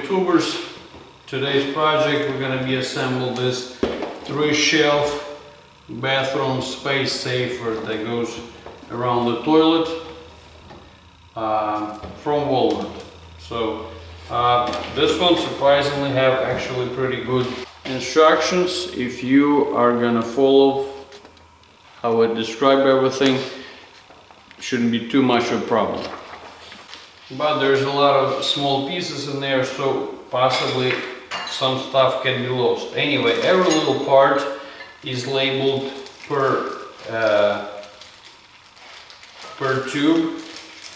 YouTubers. Today's project, we're gonna be assemble this 3-shelf bathroom space saver that goes around the toilet from Walmart. So this one surprisingly have actually pretty good instructions. If you are gonna follow how I describe everything, shouldn't be too much of a problem. But there's a lot of small pieces in there, so possibly some stuff can be lost. Anyway, every little part is labeled per tube.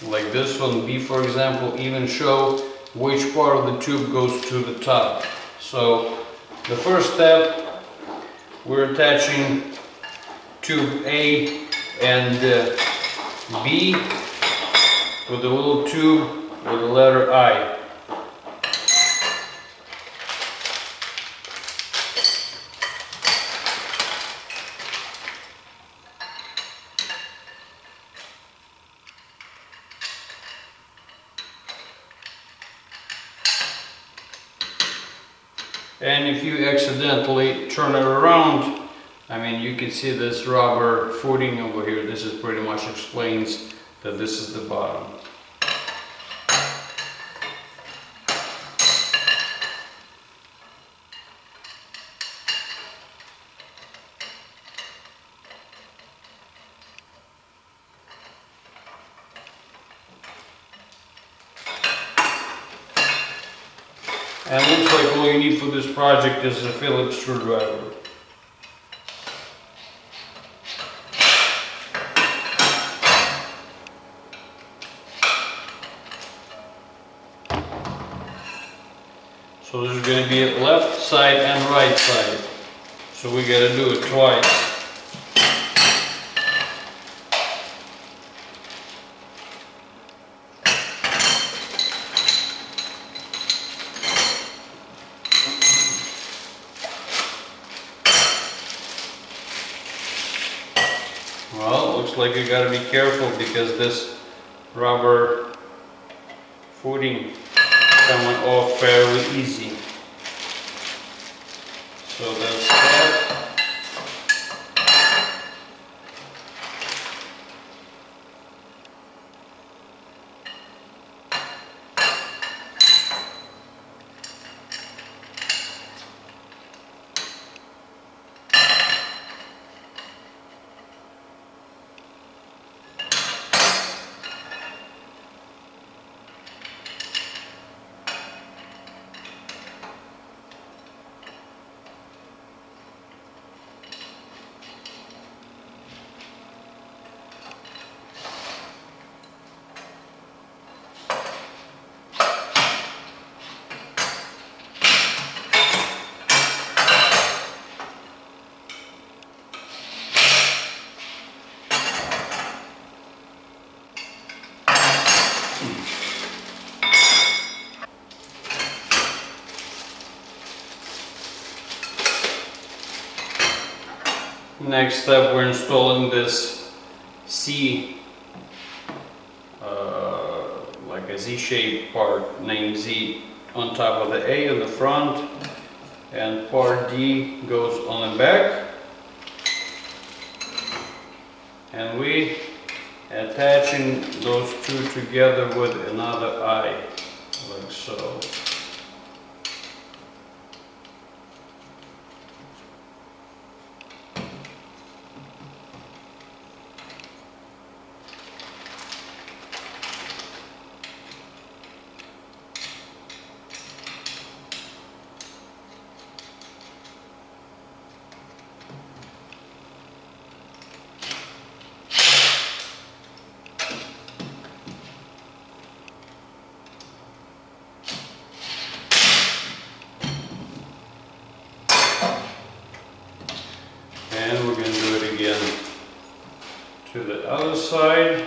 Like this one, B for example, even show which part of the tube goes to the top. So the first step, we're attaching tube A and B with a little tube with the letter I. And if you accidentally turn it around, I mean, you can see this rubber footing over here. This is pretty much explains that this is the bottom. And looks like all you need for this project is a Phillips screwdriver. So there's going to be a left side and right side. So we got to do it twice. Well, looks like you got to be careful because this rubber footing coming off fairly easy. So that's that. Next step, we're installing this C, like a Z-shaped part named Z on top of the A on the front, and part D goes on the back, and we attaching those two together with another I, like so. And we're going to do it again to the other side.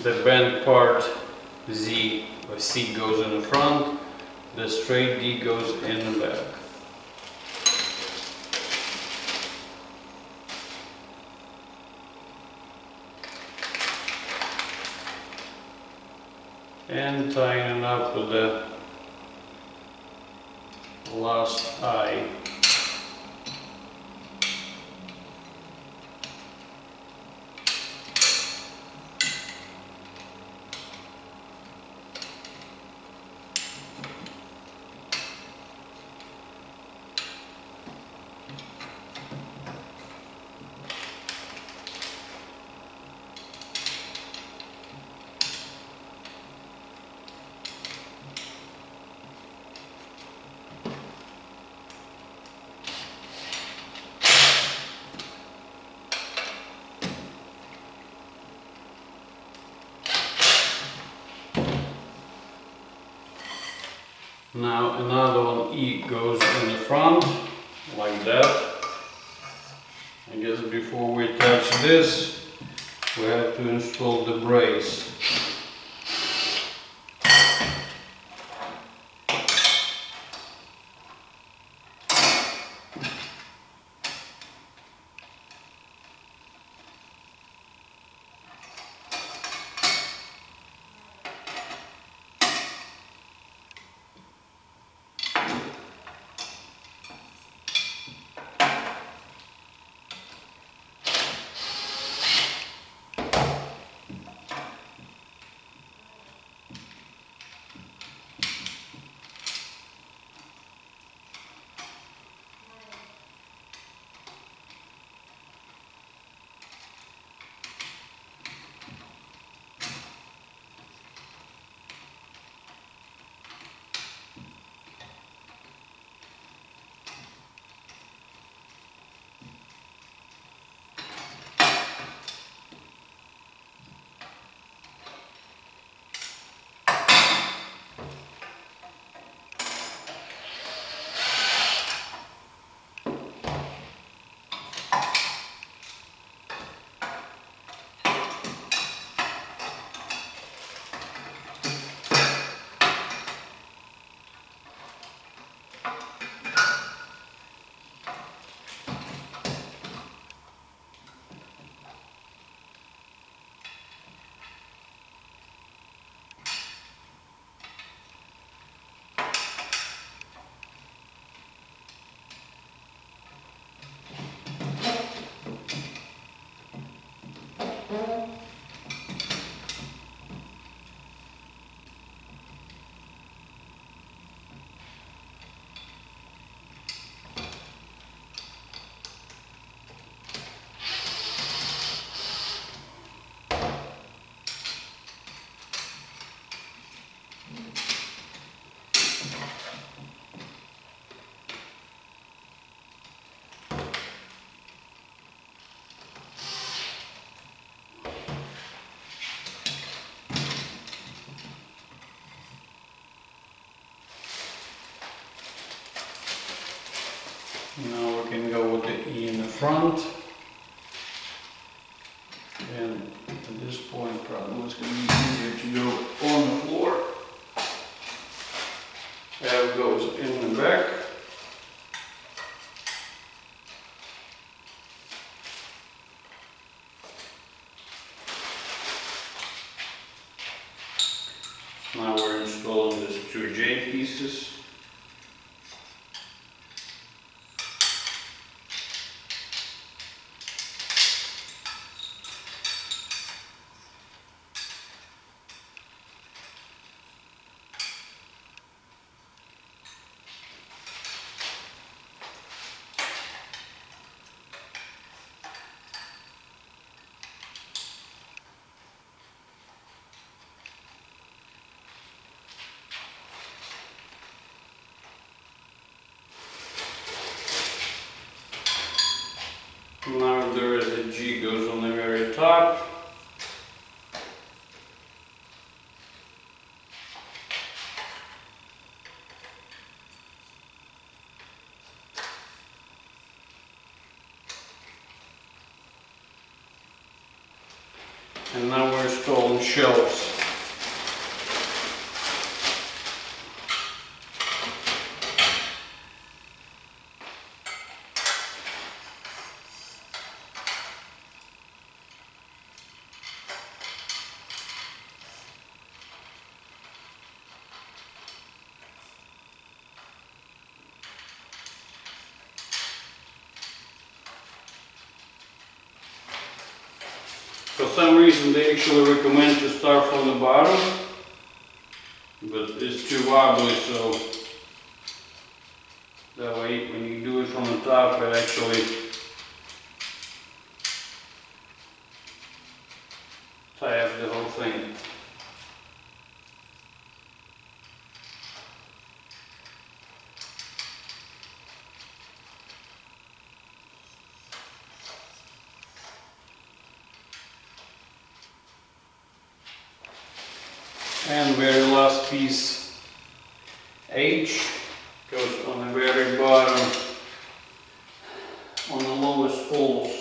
The bent part Z or C goes in the front, the straight D goes in the back. and tying it up with the last eye. Now another one E goes in the front, like that. I guess before we attach this, we have to install the brace. Now we can go with the E in the front, and at this point probably it's going to be easier to go on the floor. F goes in the back. Now we're installing these two J pieces. Now there is a G goes on the very top. And now we're installing shelves. some reason they actually recommend to start from the bottom, but it's too wobbly, so that way when you do it from the top, it actually tie up the whole thing. And very last piece, H, goes on the very bottom, on the lowest holes.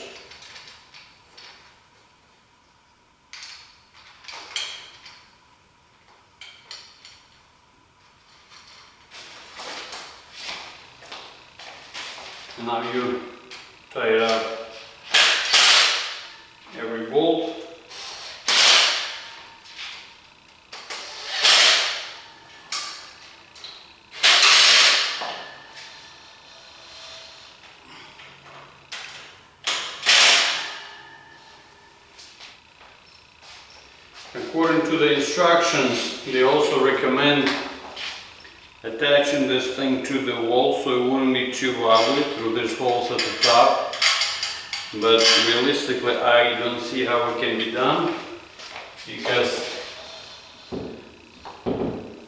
And now you tie it up, every bolt. According to the instructions, they also recommend attaching this thing to the wall so it wouldn't be too wobbly through these holes at the top. But realistically, I don't see how it can be done because,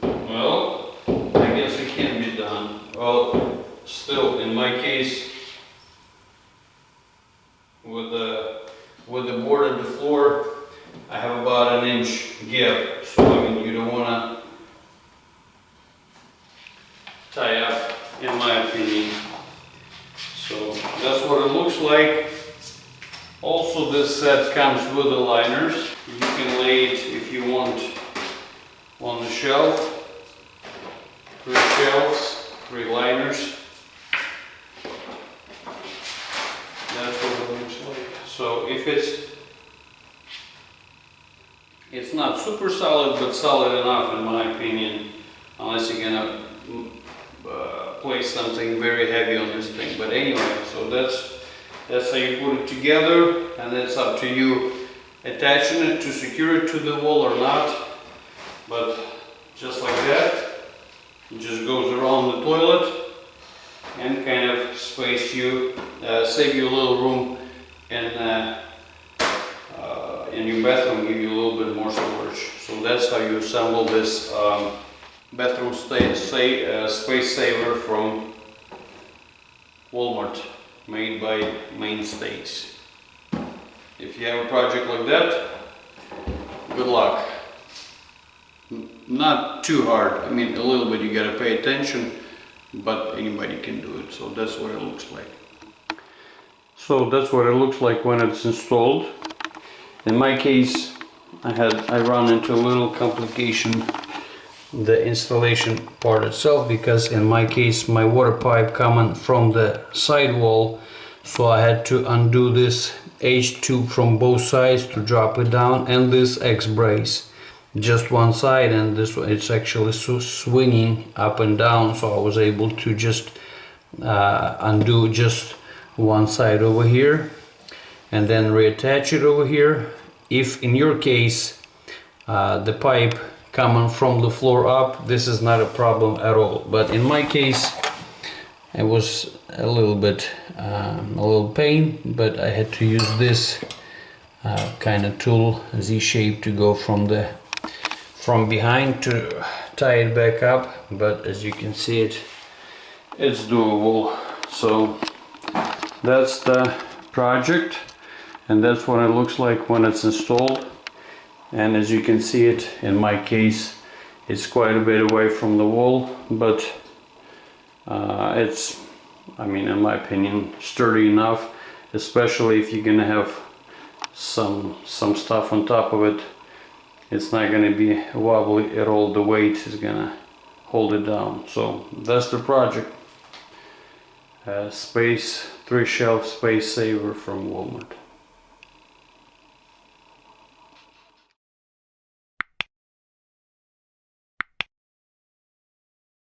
well, I guess it can be done. Well, still, in my case, with the board and the floor, I have about an inch gap, so I mean you don't want to tie up, in my opinion. So that's what it looks like. Also, this set comes with the liners. You can lay it if you want on the shelf. 3 shelves, 3 liners. That's what it looks like. So if it's not super solid, but solid enough in my opinion, unless you're gonna place something very heavy on this thing. But anyway, so that's how you put it together, and it's up to you attaching it to secure it to the wall or not. But just like that, it just goes around the toilet and kind of save you a little room in your bathroom, give you a little bit more storage. So that's how you assemble this bathroom space saver from Walmart, made by Mainstays. If you have a project like that, good luck. Not too hard, I mean a little bit you gotta pay attention, but anybody can do it. So that's what it looks like. So that's what it looks like when it's installed. In my case, I run into a little complication, the installation part itself, because in my case my water pipe coming from the side wall, so I had to undo this H tube from both sides to drop it down, and this X brace just one side, and this it's actually swinging up and down, so I was able to just undo just one side over here and then reattach it over here. If in your case the pipe coming from the floor up, this is not a problem at all, but in my case it was a little bit a little pain, but I had to use this kind of tool, Z-shape, to go from behind to tie it back up. But as you can see, it's doable. So that's the project, and that's what it looks like when it's installed. And as you can see it, in my case, it's quite a bit away from the wall, but it's, I mean, in my opinion, sturdy enough, especially if you're gonna have some stuff on top of it. It's not gonna be wobbly at all. The weight is gonna hold it down. So that's the project. Space 3 shelf space saver from Walmart.